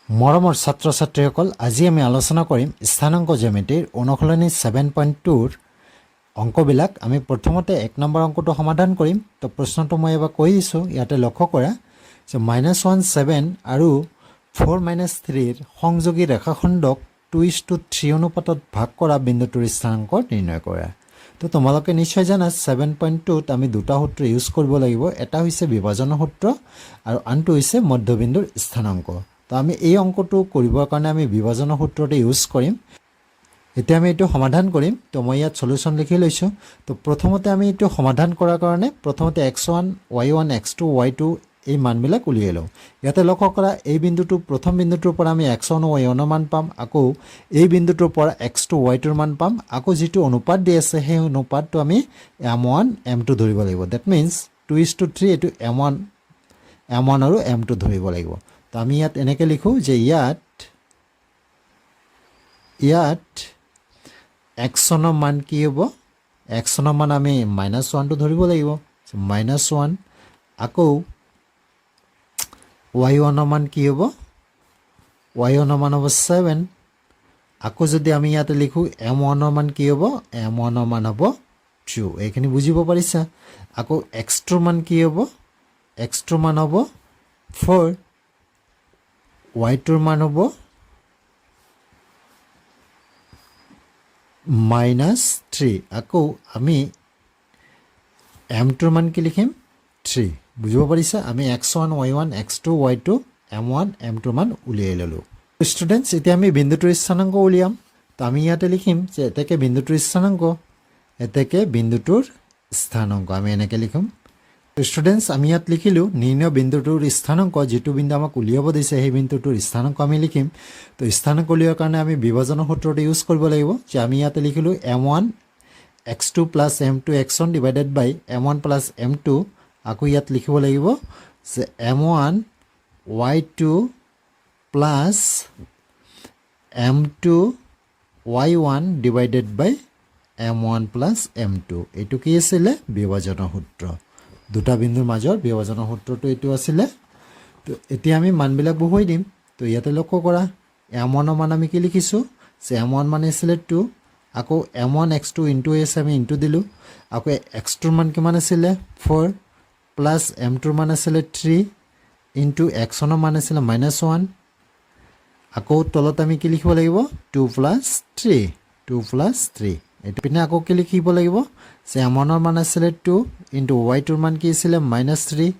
মৰমৰ ছাত্ৰ ছাত্ৰীসকল, আজি আমি আলোচনা কৰিম স্থানাংক জ্যামিতিৰ অনুশীলনী 7.2 অংকবিলাক। আমি প্ৰথমতে 1 নম্বৰ অংকটো সমাধান কৰিম। তো প্ৰশ্নটো মই এবাৰ কৈ দিছোঁ, ইয়াতে লক্ষ্য কৰা যে -1 7 আৰু 4 - 3 সংযোগী ৰেখাখণ্ডক 2:3 অনুপাতত ভাগ কৰা বিন্দুটোৰ স্থানাংক নিৰ্ণয় কৰা। তো তোমালোকে নিশ্চয় জানা 7.2ত আমি দুটা সূত্ৰ ইউজ কৰিব লাগিব। এটা হৈছে বিভাজনৰ সূত্ৰ আৰু আনটো হৈছে মধ্যবিন্দুৰ স্থানাংক। তো আমি এই অংকটো কৰিবৰ কাৰণে আমি বিভাজনৰ সূত্ৰটো ইউজ কৰিম। এতিয়া আমি এইটো সমাধান কৰিম। তো মই ইয়াত সলিউশন লিখি লৈছোঁ। তো প্ৰথমতে আমি এইটো সমাধান কৰাৰ কাৰণে প্ৰথমতে x1 y1 x2 y2 এই মানবিলাক উলিয়াই লওঁ। ইয়াতে লক্ষ্য কৰা এই বিন্দুটো প্ৰথম বিন্দুটোৰ পৰা আমি x1 y1 ৰ মান পাম, আকৌ এই বিন্দুটোৰ পৰা x2 y2 ৰ মান পাম, আকৌ যিটো অনুপাত দি আছে সেই অনুপাতটো আমি m1 m2 ধৰিব লাগিব। দ্যাট মিন্স 2:3 এইটো m1 আৰু m2 ধৰিব লাগিব। তো আমি ইয়াত এনেকৈ লিখোঁ যে ইয়াত x1 ৰ মান কি হ'ব? x1 ৰ মান আমি -1টো ধৰিব লাগিব। -1 আকৌ y1 ৰ মান কি হ'ব? y1 ৰ মান হ'ব 7। আকৌ যদি আমি ইয়াতে লিখোঁ m1 ৰ মান কি হ'ব? m1 ৰ মান হ'ব 2। এইখিনি বুজিব পাৰিছা? আকৌ x2 ৰ মান কি হ'ব? x2 ৰ মান হ'ব 4। y2 ৰ মান হ'ব -3। আকৌ আমি m2 ৰ মান কি লিখিম? 3। বুজিব পাৰিছা? আমি x1 y1 x2 y2 m1 m2 মান উলিয়াই ল'লোঁ। ষ্টুডেণ্টছ, এতিয়া আমি বিন্দুটোৰ স্থানাংক উলিয়াম। তো আমি ইয়াতে লিখিম যে এতেকে বিন্দুটোৰ স্থানাংক, এতেকে বিন্দুটোৰ স্থানাংক আমি এনেকৈ লিখিম। ষ্টুডেণ্টছ, আমি ইয়াত লিখিলোঁ নিৰ্ণয় বিন্দুটোৰ স্থানাংক, যিটো বিন্দু আমাক উলিয়াব দিছে সেই বিন্দুটোৰ স্থানাংক আমি লিখিম। তো স্থানাংক উলিওৱাৰ কাৰণে আমি বিভাজনৰ সূত্ৰটো ইউজ কৰিব লাগিব। যে আমি ইয়াতে লিখিলোঁ m1 x2 + m2 x1 divided বাই m1 + m2। আকৌ ইয়াত লিখিব লাগিব যে m1 y2 + m2 y1 divided বাই m1 + m2। এইটো কি আছিলে? বিভাজনৰ সূত্ৰ। দুটা বিন্দুৰ মাজৰ বিভাজনৰ সূত্ৰটো এইটো আছিলে। তো এতিয়া আমি মানবিলাক বহুৱাই দিম। তো ইয়াতে লক্ষ্য কৰা m1 ৰ মান আমি কি লিখিছোঁ? যে m1 মান আছিলে 2। আকৌ m1 x2 ইনটু আছে, আমি ইনটু দিলোঁ। আকৌ x2 ৰ মান কিমান আছিলে? 4 প্লাছ m2 ৰ মান আছিলে 3 ইনটু x1 ৰ মান আছিলে -1। আকৌ তলত আমি কি লিখিব লাগিব? 2 + 3 এইটো পিনে আকৌ কি লিখিব লাগিব? যে m1 ৰ মান আছিলে 2 ইনটু y2 ৰ মান কি আছিলে? -3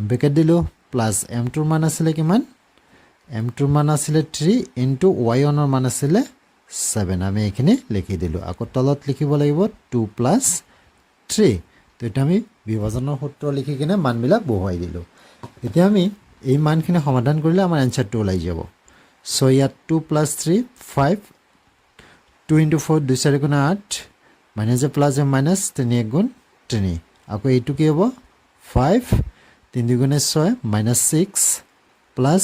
ব্ৰেকেট দিলোঁ, প্লাছ m2 ৰ মান আছিলে কিমান? m2 ৰ মান আছিলে 3 ইনটু y1 ৰ মান আছিলে 7। আমি এইখিনি লিখি দিলোঁ। আকৌ তলত লিখিব লাগিব 2 + 3। তো এতিয়া আমি বিভাজনৰ সূত্ৰ লিখি কিনে মানবিলাক বহুৱাই দিলোঁ। এতিয়া আমি এই মানখিনি সমাধান কৰিলে আমাৰ এনচাৰটো ওলাই যাব। চ' ইয়াত 2 + 3 5, 2 × 4 2 × 4 = 8, মাইনাছ প্লাছ মাইনাছ 3 × 1 = 3। আকৌ এইটো কি হ'ব? 5 3 × 2 = 6 -6 প্লাছ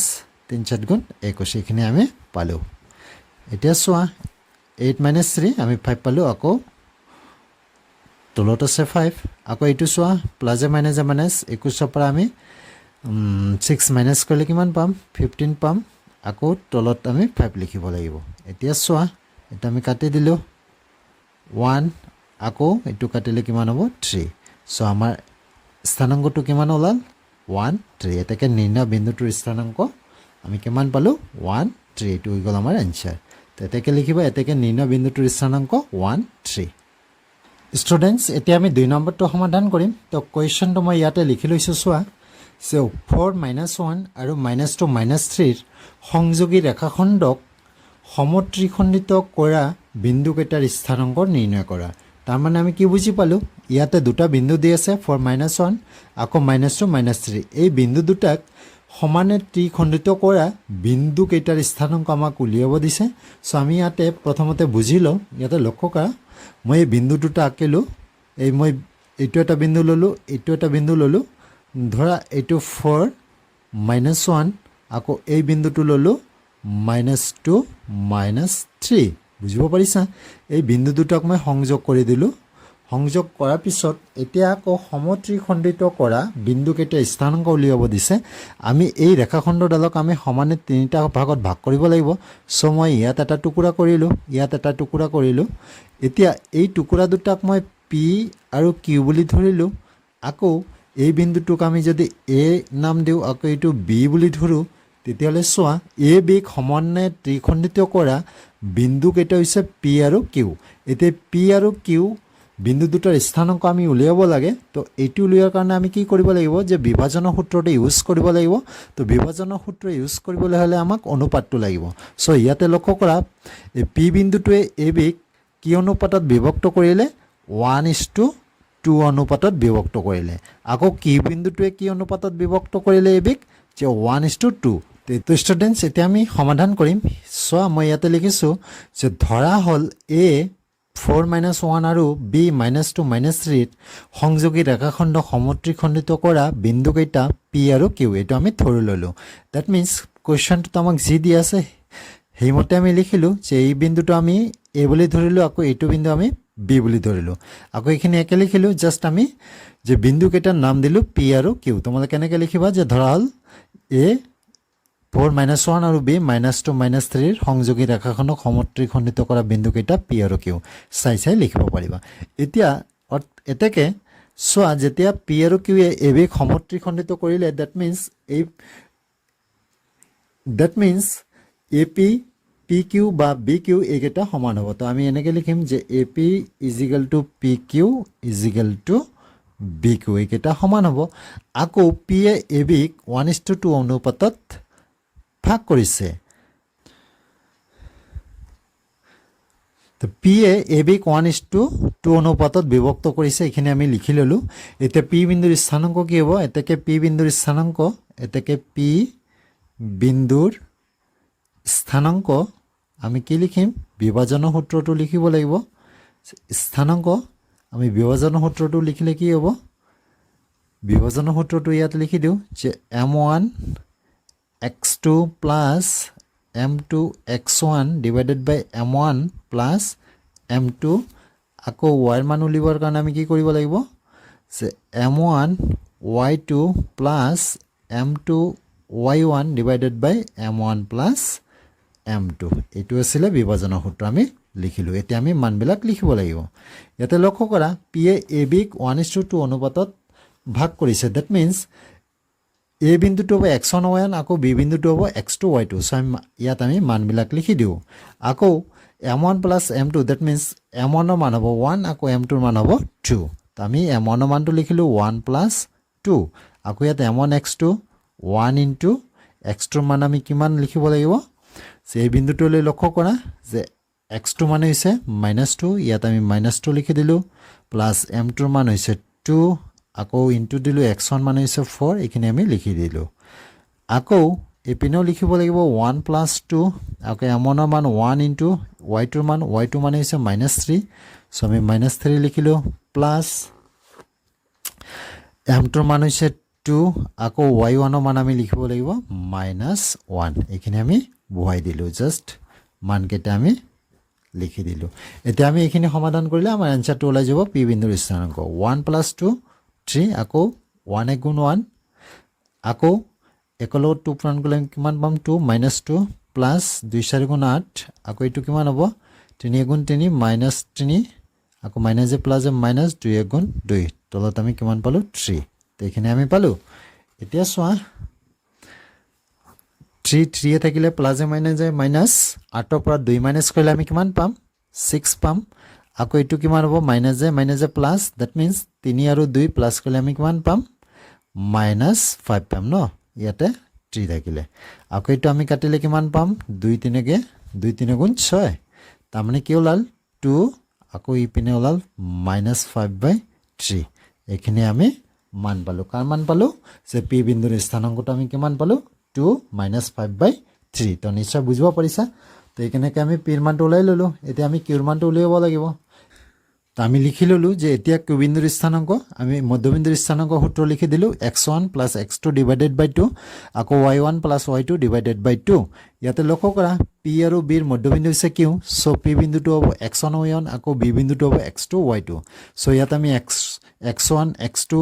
3 × 4 = 21। এইখিনি আমি পালোঁ। এতিয়া চোৱা 8 - 3 আমি 5 পালোঁ। আকৌ তলত আছে 5। আকৌ এইটো চোৱা প্লাছ মাইনাছ 21ৰ পৰা আমি 6 মাইনাছ কৰিলে কিমান পাম? 15 পাম। আকৌ তলত আমি 5 লিখিব লাগিব। এতিয়া চোৱা এটা আমি কাটি দিলোঁ 1, আকৌ এইটো কাটিলে কিমান হ'ব? 3। চ' আমাৰ স্থানাংকটো কিমান ওলাল? 1 3। এতেকে নিৰ্ণয় বিন্দুটোৰ স্থানাংক আমি কিমান পালোঁ? 1 3। এইটো হৈ গ'ল আমাৰ এনচাৰ। তো এতেকে লিখিব এতেকে নিৰ্ণয় বিন্দুটোৰ স্থানাংক 1 3। ষ্টুডেণ্টছ, এতিয়া আমি 2 নম্বৰটো সমাধান কৰিম। তো কুৱেশ্যনটো মই ইয়াতে লিখি লৈছোঁ। চোৱা যে 4 - 1 আৰু -2 - 3 সংযোগী ৰেখাখণ্ডক সমত্ৰিখণ্ডিত কৰা বিন্দুকেইটাৰ স্থানাংক নিৰ্ণয় কৰা। তাৰমানে আমি কি বুজি পালোঁ? ইয়াতে দুটা বিন্দু দি আছে 4 - 1 আকৌ -2 - 3। এই বিন্দু দুটাক সমানে ত্ৰিখণ্ডিত কৰা বিন্দুকেইটাৰ স্থানাংক আমাক উলিয়াব দিছে। চ' আমি ইয়াতে প্ৰথমতে বুজি লওঁ। ইয়াতে লক্ষ্য কৰা মই এই বিন্দু দুটা আঁকিলোঁ। মই এইটো এটা বিন্দু ল'লোঁ, এইটো এটা বিন্দু ল'লোঁ। ধৰা এইটো 4 - 1, আকৌ এই বিন্দুটো ল'লোঁ -2 - 3। বুজিব পাৰিছা? এই বিন্দু দুটাক মই সংযোগ কৰি দিলোঁ। সংযোগ কৰাৰ পিছত এতিয়া আকৌ সমত্ৰিখণ্ডিত কৰা বিন্দুকেইটা স্থানাংক উলিয়াব দিছে আমি এই ৰেখাখণ্ডডালক আমি সমানে তিনিটা ভাগত ভাগ কৰিব লাগিব সো মই ইয়াত এটা টুকুৰা কৰিলোঁ ইয়াত এটা টুকুৰা কৰিলোঁ এতিয়া এই টুকুৰা দুটাক মই পি আৰু কিউ বুলি ধৰিলোঁ আকৌ এই বিন্দুটোক আমি যদি এ নাম দিওঁ আকৌ এইটো বি বুলি ধৰোঁ তেতিয়াহ'লে চোৱা এ বিক সমানে ত্ৰিখণ্ডিত কৰা বিন্দুকেইটা হৈছে পি আৰু কিউ এতিয়া পি আৰু কিউ বিন্দু দুটাৰ স্থানাংক আমি উলিয়াব লাগে তো এইটো উলিওৱাৰ কাৰণে আমি কি কৰিব লাগিব যে বিভাজনৰ সূত্ৰটো ইউজ কৰিব লাগিব তো বিভাজনৰ সূত্ৰ ইউজ কৰিবলৈ হ'লে আমাক অনুপাতটো লাগিব সো ইয়াতে লক্ষ্য কৰা এই পি বিন্দুটোৱে এ বিক কি অনুপাতত বিভক্ত কৰিলে 1:2 অনুপাতত বিভক্ত কৰিলে আকৌ কি বিন্দুটোৱে কি অনুপাতত বিভক্ত কৰিলে এ বিক যে 1:2 তো ষ্টুডেণ্টছ এতিয়া আমি সমাধান কৰিম চোৱা মই ইয়াতে লিখিছোঁ যে ধৰা হ'ল এ 4-1 আৰু b -2 -3 সংযোগী ৰেখাখণ্ড সমত্ৰিখণ্ডিত কৰা বিন্দুকেইটা p আৰু q এইটো আমি ধৰি ল'লোঁ দ্যাট মিন্স কুৱেশ্যনটোত আমাক যি দি আছে সেইমতে আমি লিখিলোঁ যে এই বিন্দুটো আমি a বুলি ধৰিলোঁ আকৌ এইটো বিন্দু আমি b বুলি ধৰিলোঁ আকৌ এইখিনি একে লিখিলোঁ জাষ্ট আমি যে বিন্দুকেইটাৰ নাম দিলোঁ p আৰু q তোমালোকে কেনেকৈ লিখিবা যে ধৰা হ'ল a 4-1 আৰু b -2 -3 সংযোগী ৰেখাখণ্ডক সমত্ৰিখণ্ডিত কৰা বিন্দুকেইটা p আৰু q চাই লিখিব পাৰিবা এতিয়া এতেকে চোৱা যেতিয়া p আৰু q এ a বিক সমত্ৰিখণ্ডিত কৰিলে দ্যাট মিন্স ap pq বা bq এইকেইটা সমান হ'ব তো আমি এনেকৈ লিখিম যে ap = pq = bq এইকেইটা সমান হ'ব আকৌ p এ a বিক 1:2 অনুপাতত ভাগ কৰিছে তো p এ a বিক 1:2 অনুপাতত বিভক্ত কৰিছে এখানে আমি লিখি ললোঁ এতিয়া p বিন্দুৰ স্থানাংক কি হ'ব এতেকে p বিন্দুৰ স্থানাংক আমি কি লিখিম বিভাজনৰ সূত্ৰটো লিখিব লাগিব স্থানাংক আমি বিভাজনৰ সূত্ৰটো লিখিলে কি হ'ব বিভাজনৰ সূত্ৰটো ইয়াত লিখি দিওঁ যে m1 x2 plus m2 x1 divided by m1 plus m2 আকৌ y মান উলিয়াবৰ কাৰণে আমি কি কৰিব লাগিব যে m1 y2 plus m2 y1 divided by m1 plus m2 এইটো আছিল বিভাজনৰ সূত্ৰ আমি লিখিলোঁ এতিয়া আমি মানবিলাক লিখিব লাগিব ইয়াতে লক্ষ্য কৰা p এ a বিক 1:2 অনুপাতত ভাগ কৰিছে দ্যাট মিন্স a বিন্দুটো হ'ব x1 y1 আকৌ b বিন্দুটো হ'ব x2 y2 সো ইয়াত আমি মানবিলাক লিখি দিওঁ আকৌ m1 plus m2 that means m1 ৰ মান হ'ব 1 আকৌ m2 ৰ মান হ'ব 2 তো আমি m1 ৰ মানটো লিখিলোঁ 1 plus 2 আকৌ ইয়াত m1 x2 1 into x2 ৰ মান আমি কিমান লিখিব লাগিব যে এই বিন্দুটোলৈ লক্ষ্য কৰা যে x2 মান হৈছে -2 ইয়াত আমি -2 লিখি দিলোঁ প্লাস m2 ৰ মান হৈছে 2 আকৌ ইনটু দিলোঁ x1 মান হৈছে 4 এইখিনি আমি লিখি দিলোঁ আকৌ এপিনেও লিখিব লাগিব 1 plus 2 আকৌ m1 ৰ মান 1 into y2 ৰ মান y2 মান হৈছে -3 সো আমি -3 লিখিলোঁ প্লাস m2 ৰ মান হৈছে 2 আকৌ y1 ৰ মান আমি লিখিব লাগিব -1 এইখিনি আমি বহাই দিলোঁ জাস্ট মানকেইটা আমি লিখি দিলোঁ এতিয়া আমি এইখিনি সমাধান কৰিলে আমাৰ আনসাৰটো ওলাই যাব p বিন্দুৰ স্থানাংক 1 plus 2 3 আকৌ 1 গুণ 1 আকৌ একলো 2 পূৰণ কৰিলে কিমান পাম 2 -2 প্লাস 2 4 গুণ 8 আকৌ এইটো কিমান হ'ব 3 গুণ 3 -3 আকৌ মাইনাস এ প্লাস এ মাইনাস 2 গুণ 2 তলত আমি কিমান পালো 3 তো এখানে আমি পালো এতিয়া চোৱা 3 এ থাকিলে প্লাস এ মাইনাস 8 ৰ পৰা 2 মাইনাস কৰিলে আমি কিমান পাম 6 পাম আকৌ এইটো কিমান হ'ব minus A plus that means 3 আৰু 2 প্লাস কৰিলে আমি কিমান পাম -5 পাম ন ইয়াতে 3 থাকিলে আকৌ এইটো আমি কাটিলে কিমান পাম 2 3 গুণ 6 তাৰ মানে কি ওলাল 2 আকৌ ইপিনে ওলাল -5/3 এইখিনি আমি মান পালো কাৰ মান পালো যে p বিন্দুৰ স্থানাংকটো আমি কিমান পালো 2 -5/3 তো নিশ্চয় বুজিব পাৰিছা তো এইকেনেকৈ আমি p ৰ মানটো ওলাই ললো এতিয়া আমি q ৰ মানটো উলিয়াব লাগিব তো আমি লিখি ললো যে এতিয়া কিউ বিন্দুৰ স্থানাংক আমি মধ্যবিন্দুৰ স্থানাংক সূত্ৰ লিখি দিলো x1 + x2 ডিভাইডেড বাই 2 আকৌ y1 + y2 ডিভাইডেড বাই 2 ইয়াতে লক্ষ্য কৰা p আৰু b ৰ মধ্যবিন্দু হৈছে q সো p বিন্দুটো হ'ব x1 y1 আকৌ b বিন্দুটো হ'ব x2 y2 সো ইয়াত আমি x1 x2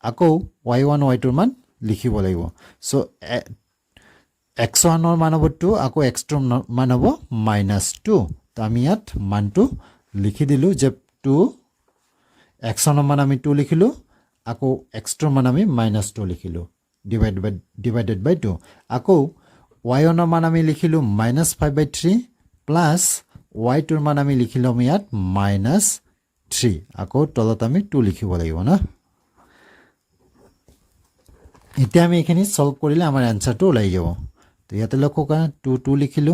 আকৌ y1 y2 ৰ মান লিখিব লাগিব সো x1 ৰ মান হ'ব 2 আকৌ x2 ৰ মান হ'ব -2 তো আমি ইয়াত মানটো লিখি দিলো যে 2 x1 ৰ মান আমি 2 লিখিলো আকৌ x2 ৰ মান আমি -2 লিখিলো ডিভাইডেড বাই 2 আকৌ y1 ৰ মান আমি লিখিলো -5/3 প্লাস y2 ৰ মান আমি লিখিলো আমি ইয়াত -3 আকৌ তলত আমি 2 লিখিব লাগিব না এতিয়া আমি এখানে সলভ কৰিলে আমাৰ আনসাৰটো ওলাই যাব তো ইয়াতে লক্ষ্য কৰা 2 2 লিখিলো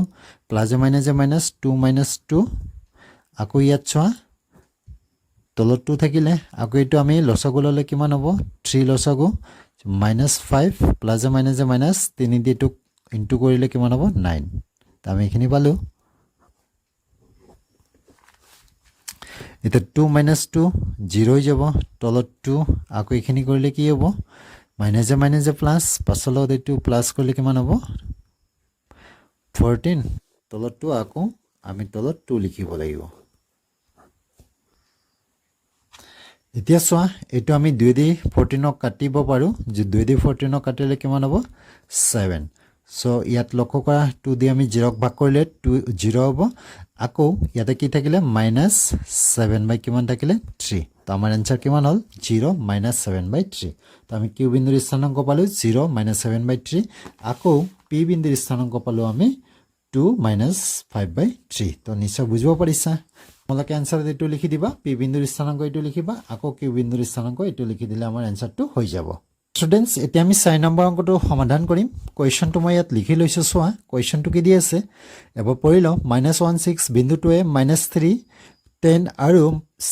প্লাস মাইনাস মাইনাস 2 -2 আকৌ ইয়াত চোৱা তলত 2 থাকিলে আকৌ এটো আমি লসাগু ললে কিমান হ'ব 3 লসাগু -5 প্লাস মাইনাস 3 দি টু ইনটু কৰিলে কিমান হ'ব 9 তো আমি এখানে পালো এটা 2 - 2 0 হৈ যাব তলত 2 আকৌ এখানে কৰিলে কি হ'ব মাইনাস প্লাস পাছলৈ এটো প্লাস কৰিলে কিমান হ'ব 14 তলত 2 আকৌ আমি তলত 2 লিখিব লাগিব এতিয়া চোৱা এটো আমি 2 দি 14 ক কাটিব পাৰো যে 2 দি 14 ক কাটিলে কিমান হ'ব 7 সো ইয়াত লক্ষ্য কৰা 2 দি আমি 0 ক ভাগ কৰিলে 2 0 হ'ব আকৌ ইয়াতে কি থাকিলে -7 বাই কিমান থাকিলে 3 তো আমাৰ আনসাৰ কিমান হ'ল 0 -7/3 তো আমি কিউ বিন্দুৰ স্থানাংক পালো 0 -7/3 আকৌ পি বিন্দুৰ স্থানাংক পালো আমি 2 -5/3 তো নিশ্চয় বুজিব পাৰিছা তোমালোকে আনসাৰ এটো লিখি দিবা পি বিন্দুৰ স্থানাংক এটো লিখিবা আকৌ কিউ বিন্দুৰ স্থানাংক এটো লিখি দিলে আমাৰ আনসাৰটো হৈ যাব স্টুডেন্টস এতিয়া আমি 4 নম্বৰ অংকটো সমাধান কৰিম কোৱেশ্চনটো মই ইয়াত লিখি লৈছো চোৱা কোৱেশ্চনটো কি দি আছে এবাৰ পঢ়ি লও -16 বিন্দুটোৱে -3 10 আৰু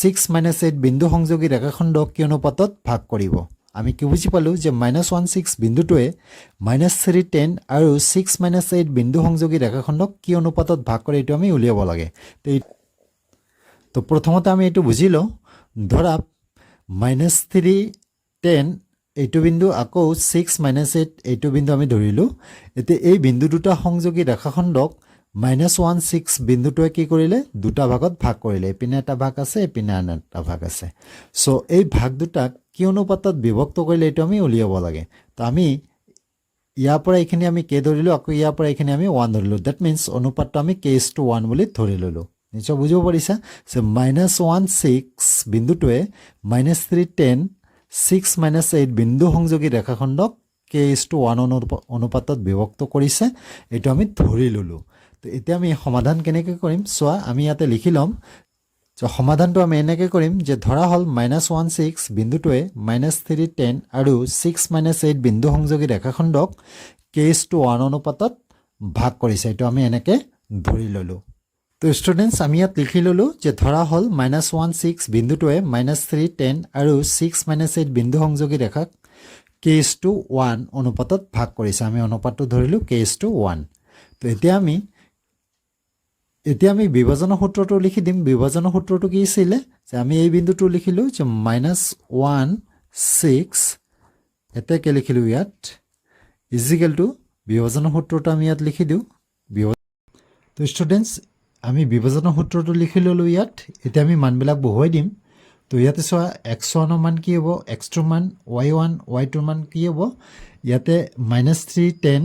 6 - 8 বিন্দু সংযোগী ৰেখাখণ্ডক কি অনুপাতত ভাগ কৰিব আমি কি বুজি পালো যে -16 বিন্দুটোৱে -3 10 আৰু 6 - 8 বিন্দু সংযোগী ৰেখাখণ্ডক কি অনুপাতত ভাগ কৰে এটো আমি উলিয়াব লাগে তো প্ৰথমতে আমি এটো বুজিলো ধৰা -3 10 এইটো বিন্দু আকৌ 6 - 8 এইটো বিন্দু আমি ধৰিলো এতে এই বিন্দু দুটা সংযোগী ৰেখাখণ্ডক -16 বিন্দুটোৱে কি কৰিলে দুটা ভাগত ভাগ কৰিলে এপিনে এটা ভাগ আছে এপিনে আন এটা ভাগ আছে সো এই ভাগ দুটাক কি অনুপাতত বিভক্ত কৰিলে এটো আমি উলিয়াব লাগে তো আমি ইয়াৰ পৰা এখিনি আমি k ধৰিলো আকৌ ইয়াৰ পৰা এখিনি আমি 1 ধৰিলো দ্যাট মিন্স অনুপাতটো আমি k:1 বুলি ধৰি ললো নিশ্চয় বুজিব পাৰিছা সো -16 বিন্দুটোৱে -3 10 6 - 8 বিন্দু সংযোগী ৰেখাখণ্ডক k:1 অনুপাতত বিভক্ত কৰিছে এটো আমি ধৰি ললো তো এতিয়া আমি সমাধান কেনেকৈ কৰিম সোৱা আমি ইয়াতে লিখি লম যে সমাধানটো আমি এনেকৈ কৰিম যে ধৰা হল -16 বিন্দুটোৱে -3 10 আৰু 6 - 8 বিন্দু সংযোগী ৰেখাখণ্ডক k:1 অনুপাতত ভাগ কৰিছে এটো আমি এনেকৈ ধৰি ললো তো স্টুডেন্টস আমি ইয়াত লিখি ললো যে ধৰা হল -16 বিন্দুটোৱে -3 10 আৰু 6 - 8 বিন্দু সংযোগী ৰেখাক k:1 অনুপাতত ভাগ কৰিছে আমি অনুপাতটো ধৰিলো k:1 তো এতিয়া আমি বিভাজনৰ সূত্ৰটো লিখি দিম বিভাজনৰ সূত্ৰটো কি আছিল যে আমি এই বিন্দুটো লিখিলো যে -16 এতে কে লিখিলো ইয়াত ইজিক্যাল টু বিভাজনৰ সূত্ৰটো আমি ইয়াত লিখি দিও তো স্টুডেন্টস আমি বিভাজনৰ সূত্ৰটো লিখি ললো ইয়াত এতিয়া আমি মানবিলাক বহুৱাই দিম তো ইয়াতে চোৱা x1 ৰ মান কি হ'ব x2 ৰ মান y1 y2 ৰ মান কি হ'ব ইয়াতে -3 10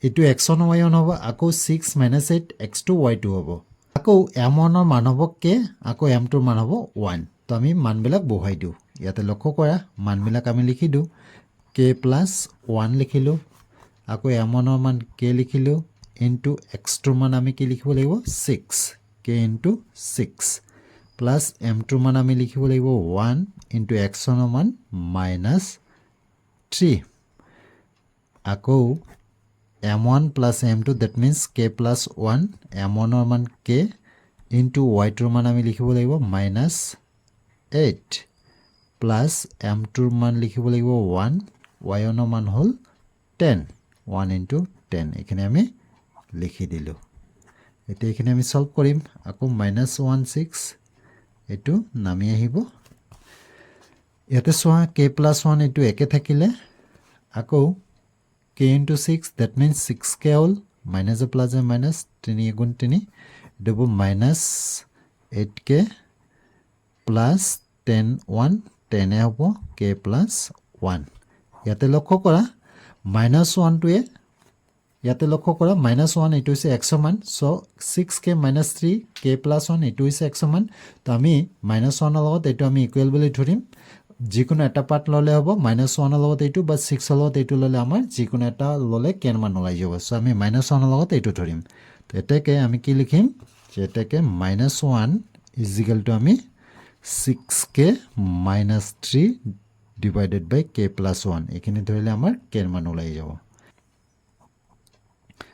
এটো x1 y1 হ'ব আকৌ 6 - 8 x2 y2 হ'ব আকৌ m1 ৰ মান হ'ব k আকৌ m2 ৰ মান হ'ব 1 তো আমি মানবিলাক বহুৱাই দিও ইয়াতে লক্ষ্য কৰা মানবিলাক আমি লিখি দিও k + 1 লিখিলো আকৌ m1 ৰ মান k লিখিলো into x2 ৰ মান আমি কি লিখিব লাগিব 6 k into 6 plus m2 ৰ মান আমি লিখিব লাগিব 1 into x1 ৰ মান -3 আকৌ m1 plus m2 that means k plus 1 m1 ৰ মান k into y2 ৰ মান আমি লিখিব লাগিব -8 plus m2 ৰ মান লিখিব লাগিব 1 y1 ৰ মান হ'ল 10 1 into 10 এখানে আমি লিখি দিলো এতিয়া এখানে আমি সলভ কৰিম আকৌ -16 এইটো নামি আহিব ইয়াতে সোয়া k plus 1 এইটো একে থাকিলে আকৌ k into 6 that means 6k all minus a plus a minus 3 গুণ 3 দেব minus 8k plus 10 1 10 এ হ'ব k plus 1 ইয়াতে লক্ষ্য কৰা minus 1 টো এ ইয়াতে লক্ষ্য কৰা minus 1 এইটো হৈছে x সমান so 6k minus 3 k plus 1 এইটো হৈছে x সমান তো আমি minus 1 ৰ লগত এইটো আমি ইকুৱেল বুলি ধৰিম যিকোনো এটা পাৰ্ট ললে হ'ব minus 1 ৰ লগত এইটো বা 6 ৰ লগত এইটো ললে আমাৰ যিকোনো এটা ললে কেন মান ওলাই যাব সো আমি minus 1 ৰ লগত এইটো ধৰিম তো এটাকে আমি কি লিখিম যে এটাকে minus 1 is equal to আমি 6k minus 3 divided by k plus 1 এখানে ধৰিলে আমাৰ কেন মান ওলাই যাব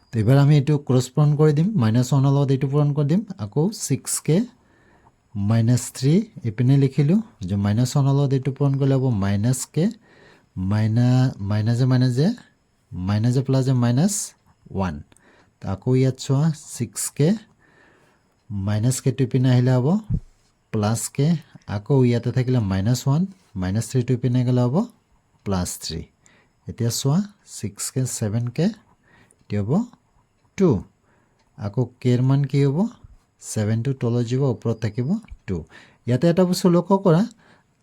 তো এবাৰ আমি এটো ক্ৰস পূৰণ কৰি দিম -1 ৰ লগত এটো পূৰণ কৰি দিম আকৌ 6k -3 এপিনে লিখিলো যে -1 ৰ লগত এটো পূৰণ কৰিলে হ'ব -k minus a plus a minus 1 তো আকৌ ইয়াত চোৱা 6k -k টো পিনে আহিলে হ'ব +k আকৌ ইয়াতে থাকিলে -1 -3 টো পিনে গলে হ'ব +3 এতিয়া চোৱা 6k 7k দিব 2 আকৌ k এৰ মান কি হ'ব 7 টো তল যাব ওপৰত থাকিব 2 ইয়াতে এটা বস্তু লক্ষ্য কৰা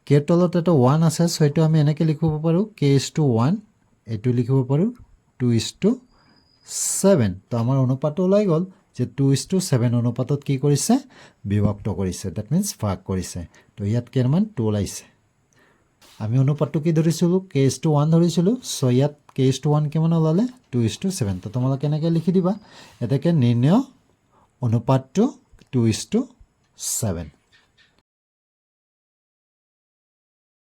k এৰ তলত এটা 1 আছে সো এটো আমি এনেকে লিখিব পাৰো k is to 1 এটো লিখিব পাৰো 2 is to 7 তো আমাৰ অনুপাতটো ওলাই গল যে 2 is to 7 অনুপাতত কি কৰিছে বিভক্ত কৰিছে দ্যাট মিন্স ভাগ কৰিছে তো ইয়াত k এৰ মান 2 ওলাইছে আমি অনুপাতটো কি ধৰিছিলো k is to 1 ধৰিছিলো সো ইয়াত k is to 1 কিমান ওলালে 2 is to 7 তো তোমালোকে কেনেকৈ লিখি দিবা এটাকে নিৰ্ণয় অনুপাতটো 2 is to 7